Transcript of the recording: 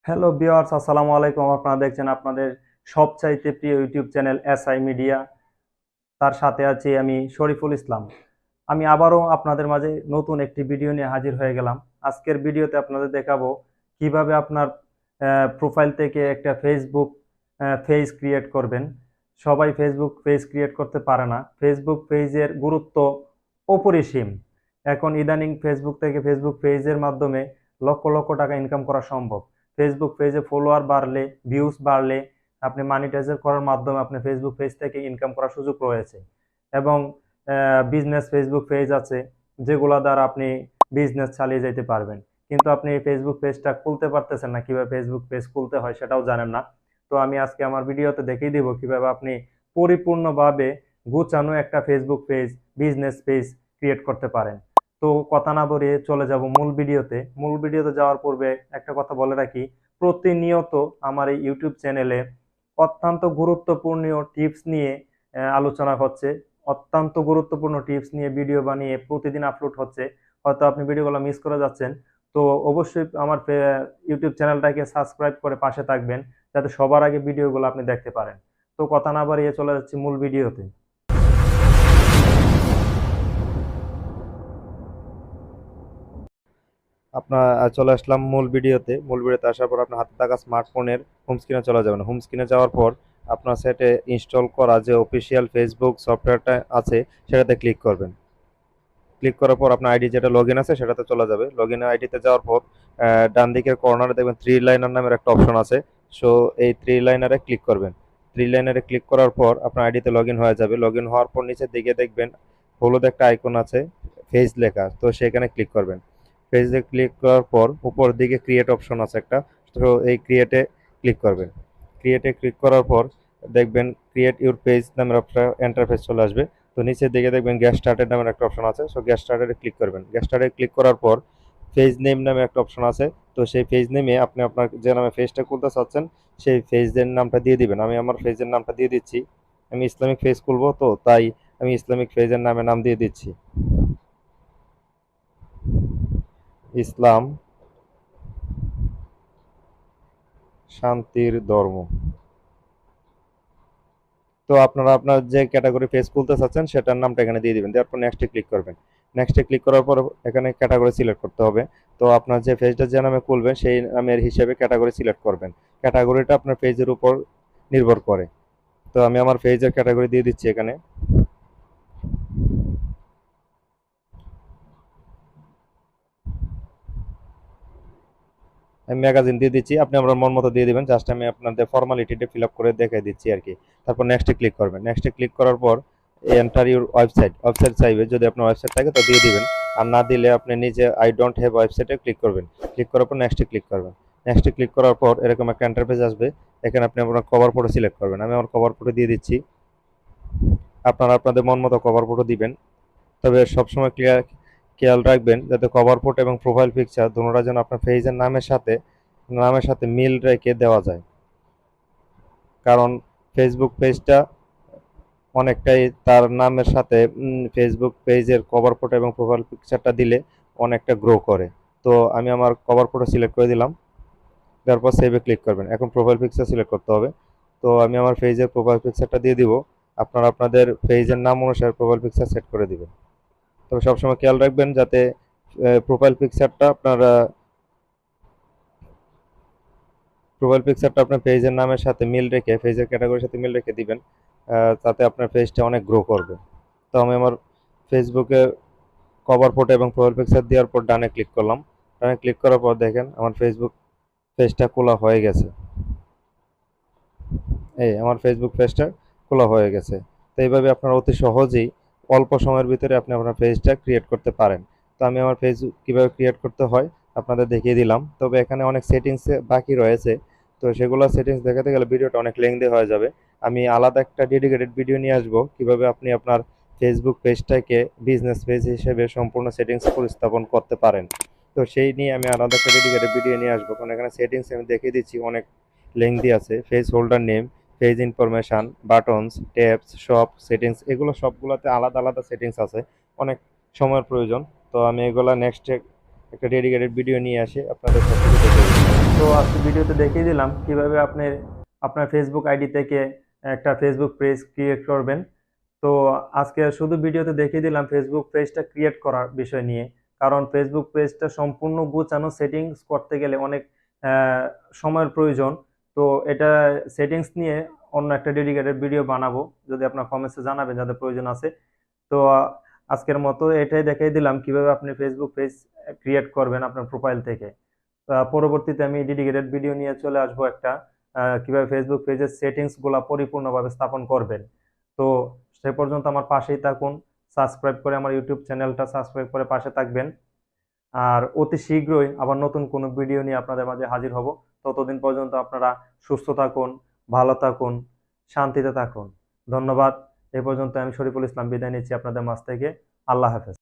Hello viewers, আসসালামু আলাইকুম। আপনারা দেখছেন আপনাদের সবচাইতে প্রিয় ইউটিউব চ্যানেল এসআই মিডিয়া। তার সাথে আছি আমি শরীফুল ইসলাম। আমি আবারও আপনাদের মাঝে নতুন একটি ভিডিও নিয়ে হাজির হয়ে গেলাম। আজকের ভিডিওতে আপনাদের দেখাবো কিভাবে আপনার প্রোফাইল থেকে একটা ফেসবুক পেজ ক্রিয়েট করবেন। সবাই ফেসবুক পেজ ক্রিয়েট করতে পারে না। ফেসবুক পেজের গুরুত্ব অপরিসীম। এখন ইদানিং ফেসবুক থেকে ফেসবুক পেজের মাধ্যমে লক্ষ লক্ষ টাকা ইনকাম করা সম্ভব। ফেসবুক পেজে ফলোয়ার বাড়লে, ভিউজ বাড়লে আপনি মানিটাইজ করার মাধ্যমে আপনি ফেসবুক পেজ থেকে ইনকাম করার সুযোগ রয়েছে। এবং বিজনেস ফেসবুক পেজ আছে যেগুলো দ্বারা আপনি বিজনেস চালিয়ে যেতে পারবেন। কিন্তু আপনি এই ফেসবুক পেজটা খুলতে পারতেছেন না, কিভাবে ফেসবুক পেজ খুলতে হয় সেটাও জানেন না। তো আমি আজকে আমার ভিডিওতে দেখিয়ে দিব কিভাবে আপনি পরিপূর্ণভাবে গুছানো একটা Facebook page, business page create করতে পারেন। তো কথা না বলিয়ে চলে যাব মূল ভিডিওতে যাওয়ার পূর্বে একটা কথা বলে রাখি, প্রতিনিয়ত আমার এই ইউটিউব চ্যানেলে অত্যন্ত গুরুত্বপূর্ণ টিপস নিয়ে আলোচনা হচ্ছে। অত্যন্ত গুরুত্বপূর্ণ টিপস নিয়ে ভিডিও বানিয়ে প্রতিদিন আপলোড হচ্ছে। হয়তো আপনি ভিডিওগুলো মিস করে যাচ্ছেন। তো অবশ্যই আমার ইউটিউব চ্যানেলটাকে সাবস্ক্রাইব করে পাশে থাকবেন, যাতে সবার আগে ভিডিওগুলো আপনি দেখতে পারেন। তো কথা না বাড়িয়ে চলে যাচ্ছি মূল ভিডিওতে। আপনার চলে আসলাম মূল ভিডিওতে আসার পর আপনার হাতে থাকা স্মার্টফোনের হোম স্ক্রিনে চলে যাবেন। হোম স্ক্রিনে যাওয়ার পর আপনার সেটে ইনস্টল করা যে অফিসিয়াল ফেসবুক সফটওয়্যারটা আছে সেটাতে ক্লিক করবেন। ক্লিক করার পর আপনার আইডি যেটা লগ ইন আছে সেটাতে চলে যাবে। লগ ইন আইডিতে যাওয়ার পর ডান দিকের কর্নারে দেখবেন থ্রি লাইনার নামের একটা অপশন আছে। সো এই থ্রি লাইনারে ক্লিক করবেন। থ্রি লাইনারে ক্লিক করার পর আপনার আইডিতে লগ ইন হয়ে যাবে। লগ ইন হওয়ার পর নিচের দিকে দেখবেন হলুদ একটা আইকন আছে, ফেজ লেখা, তো সেখানে ক্লিক করবেন। পেজে ক্লিক করার পর উপর দিকে ক্রিয়েট অপশন আছে একটা, তো এই ক্রিয়েটে ক্লিক করবেন। ক্রিয়েটে ক্লিক করার পর দেখবেন ক্রিয়েট ইউর পেজ নামের একটা ইন্টারফেস চলে আসবে। তো নিচের দিকে দেখবেন গ্যাস স্টার্টেড নামের একটা অপশন আছে, সো গ্যাস স্টার্টেডে ক্লিক করবেন। গ্যাস স্টার্টেডে ক্লিক করার পর পেজ নেম নামে একটা অপশন আছে। তো সেই পেজ নেমে আপনি আপনার যে নামে পেজটা খুলতে চাচ্ছেন সেই পেজের নামটা দিয়ে দিবেন। আমি আমার পেজের নামটা দিয়ে দিচ্ছি। আমি ইসলামিক পেজ খুলবো, তো তাই আমি ইসলামিক পেজের নামে নাম দিয়ে দিচ্ছি, ইসলাম শান্তির ধর্ম। তো আপনারা আপনার যে ক্যাটাগরি পেজ খুলতে চাচ্ছেন সেটার নামটা এখানে দিয়ে দিবেন। দেওয়ার পর নেক্সটে ক্লিক করবেন। নেক্সটে ক্লিক করার পর এখানে ক্যাটাগরি সিলেক্ট করতে হবে। তো আপনার যে পেজটা যে নামে খুলবেন সেই নামের হিসেবে ক্যাটাগরি সিলেক্ট করবেন। ক্যাটাগরিটা আপনার পেজের উপর নির্ভর করে। তো আমি আমার পেজের ক্যাটাগরি দিয়ে দিচ্ছি এখানে। আমি ম্যাগাজিন দিয়ে দিচ্ছি, আপনি আপনার মন মতো দিয়ে দিবেন। জাস্ট আমি আপনাদের ফর্মালিটিটা ফিল আপ করে দেখাই দিচ্ছি আর কি। তারপর নেক্সটে ক্লিক করবেন। নেক্সটে ক্লিক করার পর এন্টার ইউর ওয়েবসাইট চাইবে, যদি আপনার ওয়েবসাইট থাকে তো দিয়ে দিবেন। আর না দিলে আপনি নিজে আই ডোন্ট হ্যাভ ওয়েবসাইটে ক্লিক করবেন। ক্লিক করার পর নেক্সটে ক্লিক করবেন। নেক্সটে ক্লিক করার পর এরকম একটা ইন্টারফেস আসবে। এখানে আপনি আপনার কভার ফটো সিলেক্ট করবেন। আমি আমার কভার ফটো দিয়ে দিচ্ছি। আপনারা আপনাদের মন মতো কভার ফটো দিবেন। তবে সবসময় খেয়াল রাখবেন যাতে কভার ফটো এবং প্রোফাইল পিকচার দুটোটা যেন আপনার পেজের নামের সাথে মিল রেখে দেওয়া যায়। কারণ ফেসবুক পেজটা অনেকটাই তার নামের সাথে ফেসবুক পেজের কভার ফটো এবং প্রোফাইল পিকচারটা দিলে অনেকটা গ্রো করে। তো আমি আমার কভার ফটো সিলেক্ট করে দিলাম। তারপর সেভে ক্লিক করবেন। এখন প্রোফাইল পিকচার সিলেক্ট করতে হবে। তো আমি আমার পেজের প্রোফাইল পিকচারটা দিয়ে দিব। আপনারা আপনাদের পেজের নাম অনুসারে প্রোফাইল পিকচার সেট করে দিবেন। তবে সবসময় খেয়াল রাখবেন যাতে প্রোফাইল পিকচারটা আপনার পেজের নামের সাথে মিল রেখে, পেজের ক্যাটাগরির সাথে মিল রেখে দিবেন। তাতে আপনার পেজটা অনেক গ্রো করবে। তো আমি আমার ফেসবুকে কভার ফটো এবং প্রোফাইল পিকচার দেওয়ার পর ডানে ক্লিক করলাম। ডানে ক্লিক করার পর দেখেন আমার ফেসবুক পেজটা খোলা হয়ে গেছে। এই আমার ফেসবুক পেজটা খোলা হয়ে গেছে। তো এইভাবে আপনারা অতি সহজেই অল্প সময়ের ভিতরে আপনি আপনার পেজটা ক্রিয়েট করতে পারেন। তো আমি আমার পেজ কীভাবে ক্রিয়েট করতে হয় আপনাদের দেখিয়ে দিলাম। তবে এখানে অনেক সেটিংস বাকি রয়েছে। তো সেগুলো সেটিংস দেখাতে গেলে ভিডিওটা অনেক লেংদি হয়ে যাবে। আমি আলাদা একটা ডেডিকেটেড ভিডিও নিয়ে আসবো কিভাবে আপনি আপনার ফেসবুক পেজটাকে বিজনেস পেজ হিসেবে সম্পূর্ণ সেটিংস পরিস্থাপন করতে পারেন। তো সেই নিয়ে আমি আলাদা একটা ডেডিকেটেড ভিডিও নিয়ে আসবো, কারণ এখানে সেটিংস আমি দেখিয়ে দিচ্ছি অনেক লেংদি আছে। Page holder name, page information, buttons, tabs, shop settings, এগুলো সবগুলোতে আলাদা আলাদা সেটিংস আছে। অনেক সময়ের প্রয়োজন। তো আমি এগুলো নেক্সট একটা ডেডিকেটেড ভিডিও নিয়ে আসি আপনাদের সব কিছু দেখে দিই। তো আজকের ভিডিওতে দেখিয়ে দিলাম কিভাবে আপনি আপনার ফেসবুক আইডি থেকে একটা ফেসবুক পেজ ক্রিয়েট করবেন। তো আজকে শুধু ভিডিওতে দেখিয়ে দিলাম ফেসবুক পেজটা ক্রিয়েট করার বিষয় নিয়ে, কারণ ফেসবুক পেজটা সম্পূর্ণ গুছানো সেটিংস করতে গেলে অনেক সময়ের প্রয়োজন। তো এটা সেটিংস নিয়ে অন্য একটা ডেডিকেটেড ভিডিও বানাবো, যদি আপনার কমেন্টসে জানাবেন যাদের প্রয়োজন আছে। তো আজকের মতো এটাই দেখিয়ে দিলাম কিভাবে আপনি ফেসবুক পেজ ক্রিয়েট করবেন আপনার প্রোফাইল থেকে। পরবর্তীতে আমি ডেডিকেটেড ভিডিও নিয়ে চলে আসবো একটা, কিভাবে ফেসবুক পেজের সেটিংস গুলা পরিপূর্ণভাবে স্থাপন করবেন। তো সে পর্যন্ত আমার পাশেই থাকুন, সাবস্ক্রাইব করে আমার ইউটিউব চ্যানেলটা সাবস্ক্রাইব করে পাশে থাকবেন। আর অতি শীঘ্রই আবার নতুন কোনো ভিডিও নিয়ে আপনাদের মাঝে হাজির হব। ততদিন পর্যন্ত আপনারা সুস্থ থাকুন, ভালো থাকুন, শান্তিতে থাকুন। ধন্যবাদ। এ পর্যন্ত আমি শরীফুল ইসলাম বিদায় নিচ্ছি আপনাদের মাঝ থেকে। আল্লাহ হাফেজ।